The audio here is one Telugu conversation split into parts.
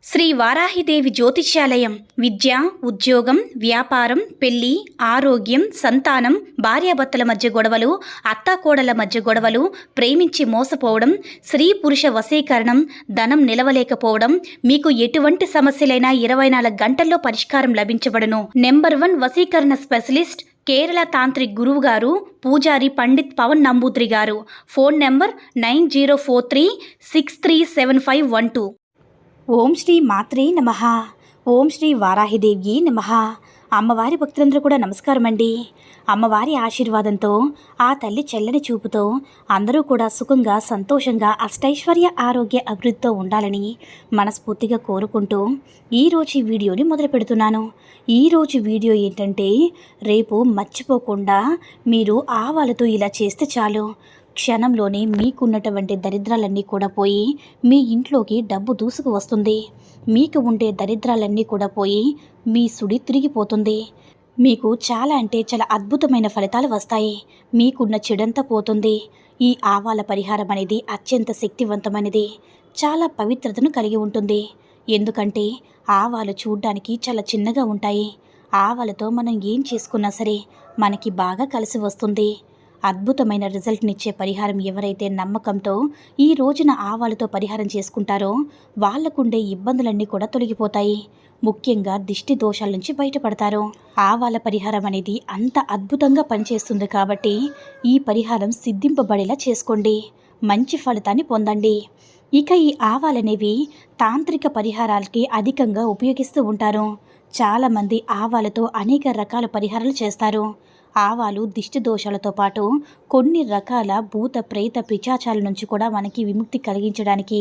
శ్రీ వారాహిదేవి జ్యోతిష్యాలయం విద్య, ఉద్యోగం, వ్యాపారం, పెళ్లి, ఆరోగ్యం, సంతానం, భార్యాభర్తల మధ్య గొడవలు, అత్తాకోడల మధ్య గొడవలు, ప్రేమించి మోసపోవడం, స్త్రీ పురుష వశీకరణం, ధనం నిలవలేకపోవడం, మీకు ఎటువంటి సమస్యలైనా 24 గంటల్లో పరిష్కారం లభించబడును. నెంబర్ 1 వశీకరణ స్పెషలిస్ట్ కేరళ తాంత్రిక్ గురువు గారు పూజారి పండిత్ పవన్ నంబూద్రి గారు. Phone number 9043637512. ఓం శ్రీ మాత్రే నమః. ఓం శ్రీ వారాహిదేవి నమః. అమ్మవారి భక్తులందరూ కూడా నమస్కారం అండి. అమ్మవారి ఆశీర్వాదంతో, ఆ తల్లి చెల్లని చూపుతో అందరూ కూడా సుఖంగా, సంతోషంగా, అష్టైశ్వర్య, ఆరోగ్య, అభివృద్ధితో ఉండాలని మనస్ఫూర్తిగా కోరుకుంటూ ఈరోజు వీడియోని మొదలు పెడుతున్నాను. ఈరోజు వీడియో ఏంటంటే, రేపు మర్చిపోకుండా మీరు ఆవాలతో ఇలా చేస్తే చాలు, క్షణంలోనే మీకున్నటువంటి దరిద్రాలన్నీ కూడా పోయి మీ ఇంట్లోకి డబ్బు దూసుకు వస్తుంది. మీకు ఉండే దరిద్రాలన్నీ కూడా పోయి మీ సుడి తిరిగిపోతుంది. మీకు చాలా అంటే చాలా అద్భుతమైన ఫలితాలు వస్తాయి. మీకున్న చెడంతా పోతుంది. ఈ ఆవాల పరిహారం అనేది అత్యంత శక్తివంతమైనది, చాలా పవిత్రతను కలిగి ఉంటుంది. ఎందుకంటే ఆవాలు చూడ్డానికి చాలా చిన్నగా ఉంటాయి. ఆవాలతో మనం ఏం చేసుకున్నా సరే మనకి బాగా కలిసి వస్తుంది. అద్భుతమైన రిజల్ట్నిచ్చే పరిహారం ఎవరైతే నమ్మకంతో ఈ రోజున ఆవాలతో పరిహారం చేసుకుంటారో వాళ్లకుండే ఇబ్బందులన్నీ కూడా తొలగిపోతాయి. ముఖ్యంగా దిష్టి దోషాల నుంచి బయటపడతారు. ఆవాల పరిహారం అనేది అంత అద్భుతంగా పనిచేస్తుంది కాబట్టి ఈ పరిహారం సిద్ధింపబడేలా చేసుకోండి. మంచి ఫలితాన్ని పొందండి. ఇక ఈ ఆవాలనేవి తాంత్రిక పరిహారాలకి అధికంగా ఉపయోగిస్తూ ఉంటారు. చాలామంది ఆవాలతో అనేక రకాల పరిహారాలు చేస్తారు. ఆవాలు దిష్టి దోషాలతో పాటు కొన్ని రకాల భూత, ప్రేత, పిశాచాల నుంచి కూడా మనకి విముక్తి కలిగించడానికి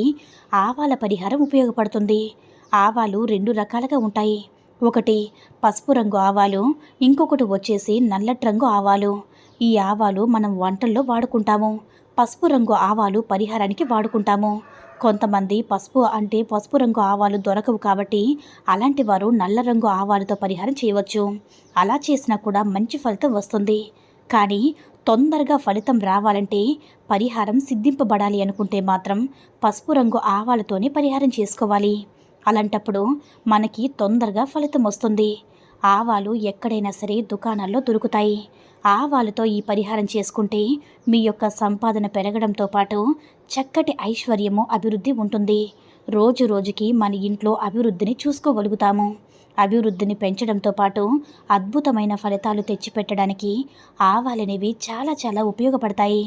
ఆవాల పరిహారం ఉపయోగపడుతుంది. ఆవాలు 2 రకాలుగా ఉంటాయి. ఒకటి పసుపు రంగు ఆవాలు, ఇంకొకటి వచ్చేసి నల్లటి రంగు ఆవాలు. ఈ ఆవాలు మనం వంటల్లో వాడుకుంటాము. పసుపు రంగు ఆవాలు పరిహారానికి వాడుకుంటాము. కొంతమంది పసుపు రంగు ఆవాలు దొరకవు కాబట్టి అలాంటి వారు నల్ల రంగు ఆవాలతో పరిహారం చేయవచ్చు. అలా చేసినా కూడా మంచి ఫలితం వస్తుంది. కానీ తొందరగా ఫలితం రావాలంటే, పరిహారం సిద్ధింపబడాలి అనుకుంటే మాత్రం పసుపు రంగు ఆవాలతోనే పరిహారం చేసుకోవాలి. అలాంటప్పుడు మనకి తొందరగా ఫలితం వస్తుంది. ఆవాలు ఎక్కడైనా సరే దుకాణాల్లో దొరుకుతాయి. ఆవాలతో ఈ పరిహారం చేసుకుంటే మీ యొక్క సంపాదన పెరగడంతో పాటు చక్కటి ఐశ్వర్యము, అభివృద్ధి ఉంటుంది. రోజు రోజుకి మన ఇంట్లో అభివృద్ధిని చూసుకోగలుగుతాము. అభివృద్ధిని పెంచడంతో పాటు అద్భుతమైన ఫలితాలు తెచ్చిపెట్టడానికి ఆవాలనేవి చాలా చాలా ఉపయోగపడతాయి.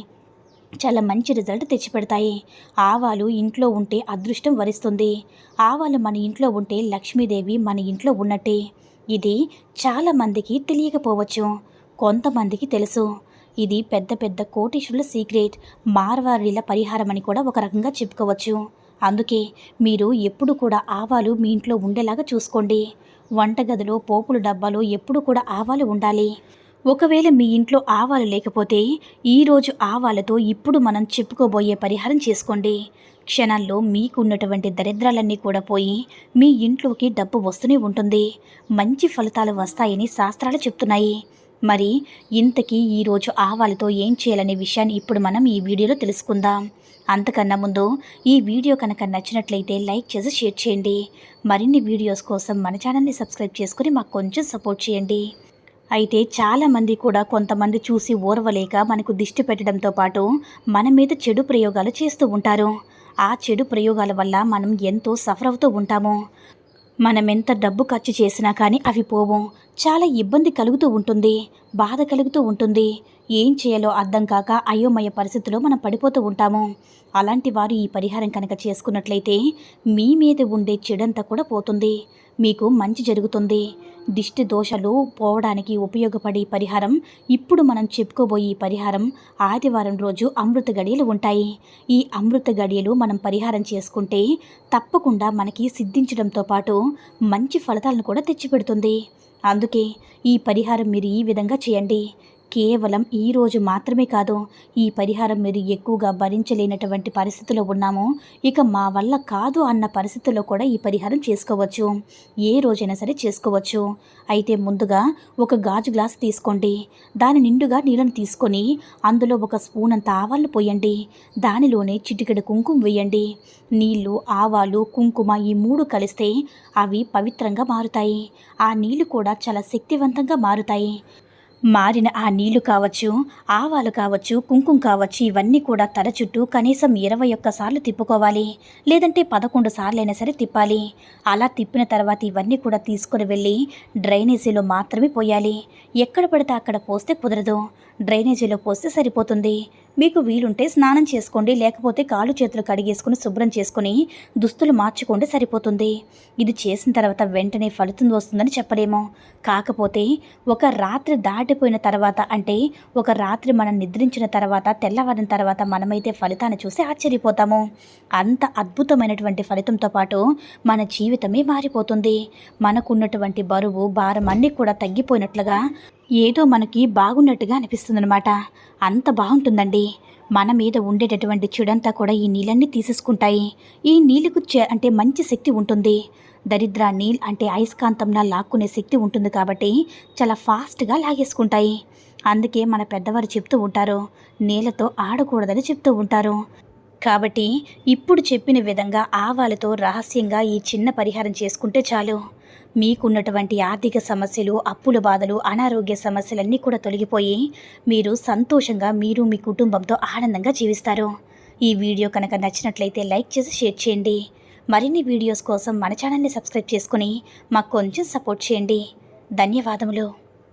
చాలా మంచి రిజల్ట్ తెచ్చిపెడతాయి. ఆవాలు ఇంట్లో ఉంటే అదృష్టం వరిస్తుంది. ఆవాలు మన ఇంట్లో ఉంటే లక్ష్మీదేవి మన ఇంట్లో ఉన్నట్టే. ఇది చాలామందికి తెలియకపోవచ్చు, కొంతమందికి తెలుసు. ఇది పెద్ద పెద్ద కోటీశ్వరుల సీక్రెట్, మార్వారీల పరిహారం అని కూడా ఒక రకంగా చెప్పుకోవచ్చు. అందుకే మీరు ఎప్పుడు కూడా ఆవాలు మీ ఇంట్లో ఉండేలాగా చూసుకోండి. వంటగదిలో పోపుల డబ్బాలో ఎప్పుడు కూడా ఆవాలు ఉండాలి. ఒకవేళ మీ ఇంట్లో ఆవాలు లేకపోతే ఈరోజు ఆవాలతో ఇప్పుడు మనం చెప్పుకోబోయే పరిహారం చేసుకోండి. క్షణాల్లో మీకున్నటువంటి దరిద్రాలన్నీ కూడా పోయి మీ ఇంట్లోకి డబ్బు వస్తూనే ఉంటుంది. మంచి ఫలితాలు వస్తాయని శాస్త్రాలు చెప్తున్నాయి. మరి ఇంతకీ ఈరోజు ఆవాలతో ఏం చేయాలనే విషయాన్ని ఇప్పుడు మనం ఈ వీడియోలో తెలుసుకుందాం. అంతకన్నా ముందు ఈ వీడియో కనుక నచ్చినట్లయితే లైక్ చేసి షేర్ చేయండి. మరిన్ని వీడియోస్ కోసం మన ఛానల్ని సబ్స్క్రైబ్ చేసుకుని మాకు కొంచెం సపోర్ట్ చేయండి. అయితే చాలామంది కూడా కొంతమంది చూసి ఓర్వలేక మనకు దిష్టి పెట్టడంతో పాటు మన మీద చెడు ప్రయోగాలు చేస్తూ ఉంటారు. ఆ చెడు ప్రయోగాల వల్ల మనం ఎంతో సఫర్ అవుతూ ఉంటాము. మనం ఎంత డబ్బు ఖర్చు చేసినా కానీ అవి పోవు. చాలా ఇబ్బంది కలుగుతూ ఉంటుంది, బాధ కలుగుతూ ఉంటుంది. ఏం చేయాలో అర్థం కాక అయోమయ పరిస్థితిలో మనం పడిపోతూ ఉంటాము. అలాంటి వారు ఈ పరిహారం కనుక చేసుకున్నట్లయితే మీ మీద ఉండే చెడంతా కూడా పోతుంది. మీకు మంచి జరుగుతుంది. దిష్టి దోషాలు పోవడానికి ఉపయోగపడే పరిహారం ఇప్పుడు మనం చెప్పుకోబోయే పరిహారం ఆదివారం రోజు అమృత గడియలు ఉంటాయి. ఈ అమృత గడియలు మనం పరిహారం చేసుకుంటే తప్పకుండా మనకి సిద్ధించడంతో పాటు మంచి ఫలితాలను కూడా తెచ్చిపెడుతుంది. అందుకే ఈ పరిహారం మీరు ఈ విధంగా చేయండి. కేవలం ఈరోజు మాత్రమే కాదు, ఈ పరిహారం మీరు ఎక్కువగా భరించలేనటువంటి పరిస్థితిలో ఉన్నాము, ఇక మా వల్ల కాదు అన్న పరిస్థితుల్లో కూడా ఈ పరిహారం చేసుకోవచ్చు. ఏ రోజైనా సరే చేసుకోవచ్చు. అయితే ముందుగా ఒక గాజు గ్లాస్ తీసుకోండి. దాని నిండుగా నీళ్ళను తీసుకొని అందులో ఒక స్పూన్ అంత ఆవాలను పోయండి. దానిలోనే చిటికెడు కుంకుమ వేయండి. నీళ్లు, ఆవాలు, కుంకుమ ఈ 3 కలిస్తే అవి పవిత్రంగా మారుతాయి. ఆ నీళ్లు కూడా చాలా శక్తివంతంగా మారుతాయి. మారిన ఆ నీళ్లు కావచ్చు, ఆవాలు కావచ్చు, కుంకుమ కావచ్చు, ఇవన్నీ కూడా తల చుట్టూ కనీసం 21 సార్లు తిప్పుకోవాలి. లేదంటే 11 సార్లైనా సరే తిప్పాలి. అలా తిప్పిన తర్వాత ఇవన్నీ కూడా తీసుకుని వెళ్ళి డ్రైనేజీలో మాత్రమే పోయాలి. ఎక్కడ పడితే అక్కడ పోస్తే కుదరదు. డ్రైనేజీలో పోస్తే సరిపోతుంది. మీకు వీలుంటే స్నానం చేసుకోండి, లేకపోతే కాళ్ళు చేతులు కడిగేసుకుని శుభ్రం చేసుకుని దుస్తులు మార్చుకోండి, సరిపోతుంది. ఇది చేసిన తర్వాత వెంటనే ఫలితం వస్తుందని చెప్పలేము. కాకపోతే ఒక రాత్రి దాటిపోయిన తర్వాత, అంటే ఒక రాత్రి మనం నిద్రించిన తర్వాత తెల్లవారిన తర్వాత మనమైతే ఫలితాన్ని చూసి ఆశ్చర్యపోతాము. అంత అద్భుతమైనటువంటి ఫలితంతో పాటు మన జీవితమే మారిపోతుంది. మనకున్నటువంటి బరువు, భారం అన్నీ కూడా తగ్గిపోయినట్లుగా, ఏదో మనకి బాగున్నట్టుగా అనిపిస్తుందన్నమాట. అంత బాగుంటుందండి. మన మీద ఉండేటటువంటి చెడంతా కూడా ఈ నీళ్ళన్నీ తీసేసుకుంటాయి. ఈ నీళ్ళకు అంటే మంచి శక్తి ఉంటుంది. దరిద్రాన్ని అంటే అయస్కాంతంలా లాక్కునే శక్తి ఉంటుంది కాబట్టి చాలా ఫాస్ట్గా లాగేసుకుంటాయి. అందుకే మన పెద్దవారు చెప్తూ ఉంటారు, నీళ్ళతో ఆడకూడదని చెప్తూ ఉంటారు. కాబట్టి ఇప్పుడు చెప్పిన విధంగా ఆవాలతో రహస్యంగా ఈ చిన్న పరిహారం చేసుకుంటే చాలు. మీకున్నటువంటి ఆర్థిక సమస్యలు, అప్పుల బాధలు, అనారోగ్య సమస్యలన్నీ కూడా తొలగిపోయి మీరు సంతోషంగా మీరు మీ కుటుంబంతో ఆనందంగా జీవిస్తారు. ఈ వీడియో కనుక నచ్చినట్లయితే లైక్ చేసి షేర్ చేయండి. మరిన్ని వీడియోస్ కోసం మన ఛానల్ని సబ్స్క్రైబ్ చేసుకుని మాకు కొంచెం సపోర్ట్ చేయండి. ధన్యవాదములు.